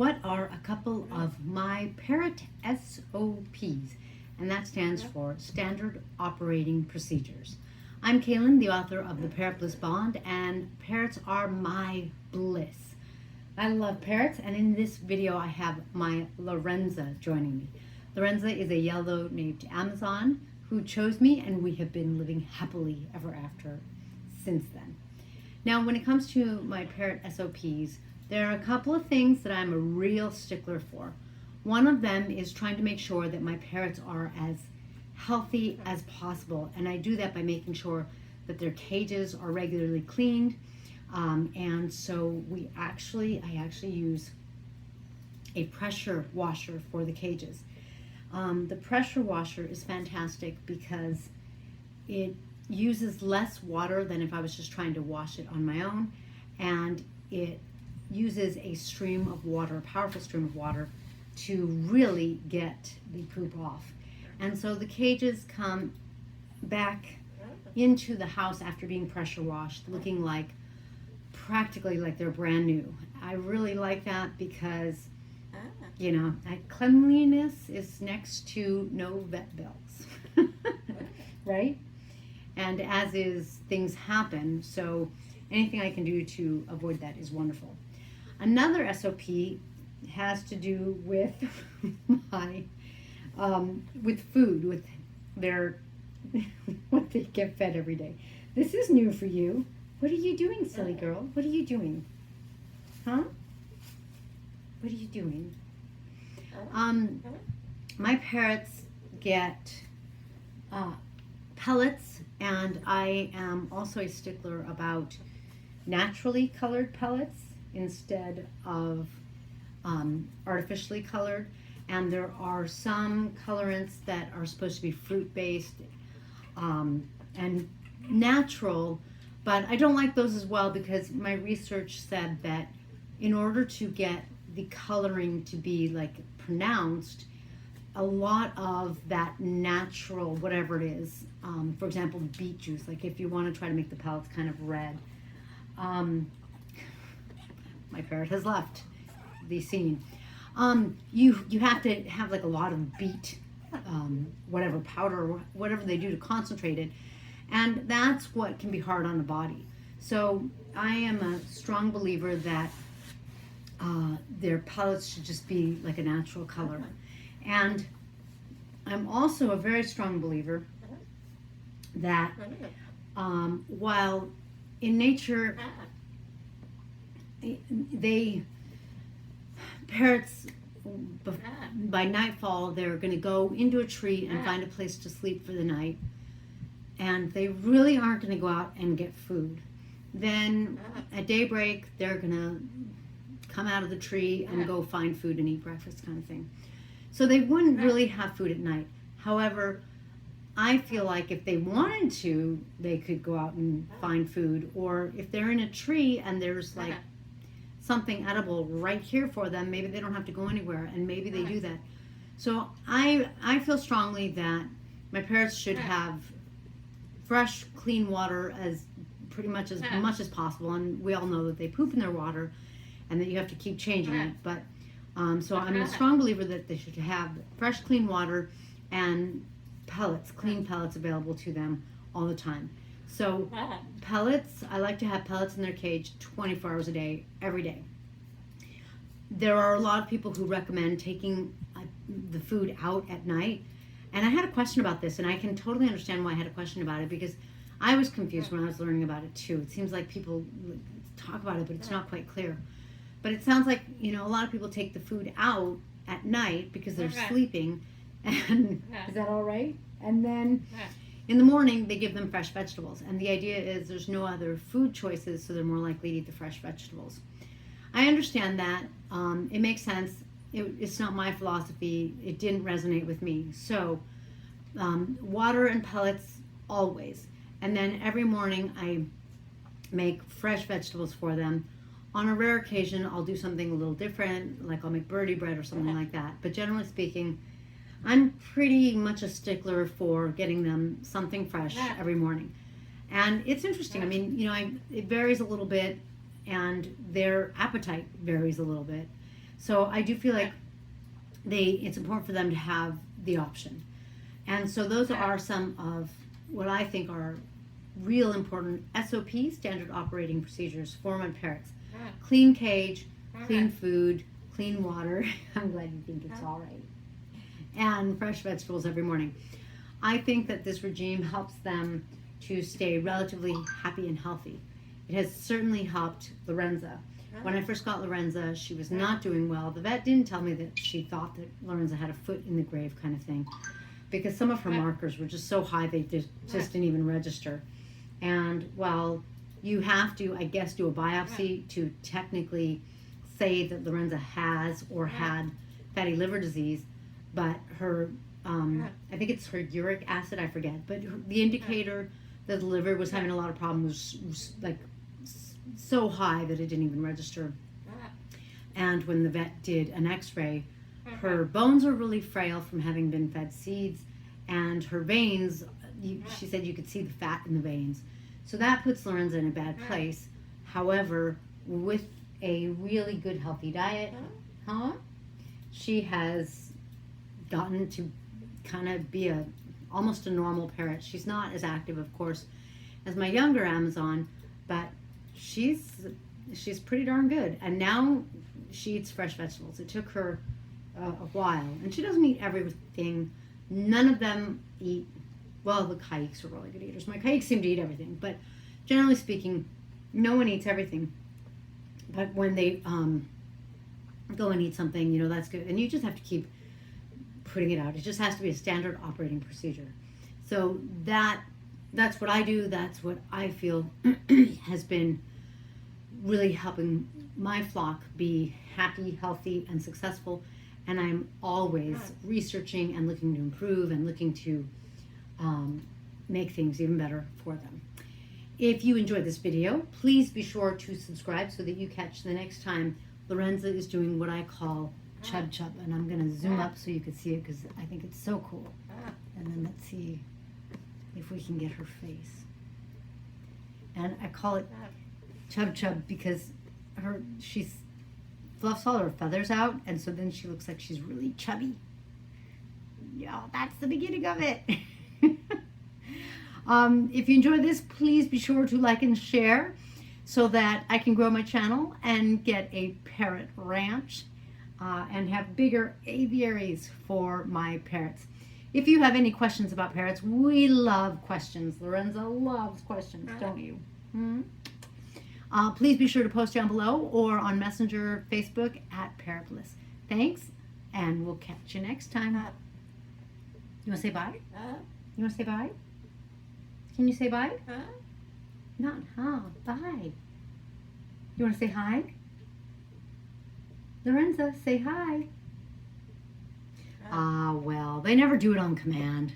What are a couple of my Parrot SOPs? And that stands for Standard Operating Procedures. I'm Kaylin, the author of the Parrot Bliss Bond, and parrots are my bliss. I love parrots, and in this video I have my Lorenza joining me. Lorenza is a yellow-naped Amazon who chose me, and we have been living happily ever after since then. Now, when it comes to my parrot SOPs, there are a couple of things that I'm a real stickler for. One of them is trying to make sure that my parrots are as healthy as possible, and I do that by making sure that their cages are regularly cleaned. And so I actually use a pressure washer for the cages. The pressure washer is fantastic because it uses less water than if I was just trying to wash it on my own, and it uses a stream of water, a powerful stream of water, to really get the poop off. And so the cages come back into the house after being pressure washed, looking like practically like they're brand new. I really like that because, you know, cleanliness is next to no vet bills, right? And as is, things happen, so anything I can do to avoid that is wonderful. Another SOP has to do with my, with food, with their, what they get fed every day. This is new for you. What are you doing, silly girl? What are you doing? Huh? What are you doing? My parrots get pellets, and I am also a stickler about naturally colored pellets instead of artificially colored. And there are some colorants that are supposed to be fruit-based and natural, but I don't like those as well because my research said that in order to get the coloring to be like pronounced, a lot of that natural, whatever it is, for example, beet juice, like if you want to try to make the pellets kind of red, my parrot has left the scene. You have to have like a lot of beet, whatever powder, or whatever they do to concentrate it, and that's what can be hard on the body. So I am a strong believer that their pellets should just be like a natural color. And I'm also a very strong believer that while in nature parrots, by nightfall, they're going to go into a tree and find a place to sleep for the night, and they really aren't going to go out and get food. Then at daybreak, they're going to come out of the tree and go find food and eat breakfast, kind of thing. So they wouldn't really have food at night. However, I feel like if they wanted to, they could go out and find food, or if they're in a tree and there's like something edible right here for them, maybe they don't have to go anywhere, and maybe they do that. So I feel strongly that my parrots should have fresh, clean water as much as possible, and we all know that they poop in their water and that you have to keep changing it, but so I'm a strong believer that they should have fresh, clean water and pellets, clean pellets available to them all the time. So pellets, I like to have pellets in their cage 24 hours a day, every day. There are a lot of people who recommend taking the food out at night. And I had a question about this, and I can totally understand why I had a question about it, because I was confused when I was learning about it too. It seems like people talk about it, but it's not quite clear. But it sounds like, you know, a lot of people take the food out at night because they're sleeping. And is that all right? And then in the morning, they give them fresh vegetables. And the idea is there's no other food choices, so they're more likely to eat the fresh vegetables. I understand that. It makes sense. It's not my philosophy. It didn't resonate with me. So water and pellets always. And then every morning I make fresh vegetables for them. On a rare occasion, I'll do something a little different, like I'll make birdie bread or something like that. But generally speaking, I'm pretty much a stickler for getting them something fresh every morning. And it's interesting. I mean, you know, it varies a little bit, and their appetite varies a little bit. So I do feel like it's important for them to have the option. And so those are some of what I think are real important SOPs, standard operating procedures, for my parrots. Clean cage, clean food, clean water. I'm glad you think it's all right. And fresh vegetables every morning. I think that this regime helps them to stay relatively happy and healthy. It has certainly helped Lorenza. When I first got Lorenza, she was not doing well. The vet didn't tell me that she thought that Lorenza had a foot in the grave kind of thing, because some of her markers were just so high they just didn't even register. And while you have to, I guess, do a biopsy to technically say that Lorenza has or had fatty liver disease, but her, I think it's her uric acid, I forget, but the indicator that the liver was having a lot of problems was like so high that it didn't even register. And when the vet did an x-ray, her bones are really frail from having been fed seeds, and her veins, she said you could see the fat in the veins. So that puts Lorenza in a bad place. However, with a really good healthy diet, she has gotten to kind of be almost a normal parrot. She's not as active, of course, as my younger Amazon, but she's pretty darn good. And now she eats fresh vegetables. It took her a while, and she doesn't eat everything. None of them eat, well, the kayaks are really good eaters. My kayaks seem to eat everything, but generally speaking, no one eats everything. But when they go and eat something, you know, that's good. And you just have to keep putting it out. It just has to be a standard operating procedure. So that's what I do. That's what I feel has been really helping my flock be happy, healthy, and successful. And I'm always researching and looking to improve and looking to make things even better for them. If you enjoyed this video, please be sure to subscribe so that you catch the next time Lorenza is doing what I call chub chub. And I'm going to zoom up so you can see it because I think it's so cool. And then let's see if we can get her face. And I call it chub chub because she fluffs all her feathers out, and so then she looks like she's really chubby. Yeah, that's the beginning of it. If you enjoyed this, please be sure to like and share so that I can grow my channel and get a parrot ranch and have bigger aviaries for my parrots. If you have any questions about parrots, we love questions. Lorenza loves questions, don't you? Please be sure to post down below or on Messenger, Facebook at Parrot Bliss. Thanks, and we'll catch you next time. You want to say bye? You want to say bye? Can you say bye? Not, bye. You want to say hi? Lorenza, say hi. Well, they never do it on command.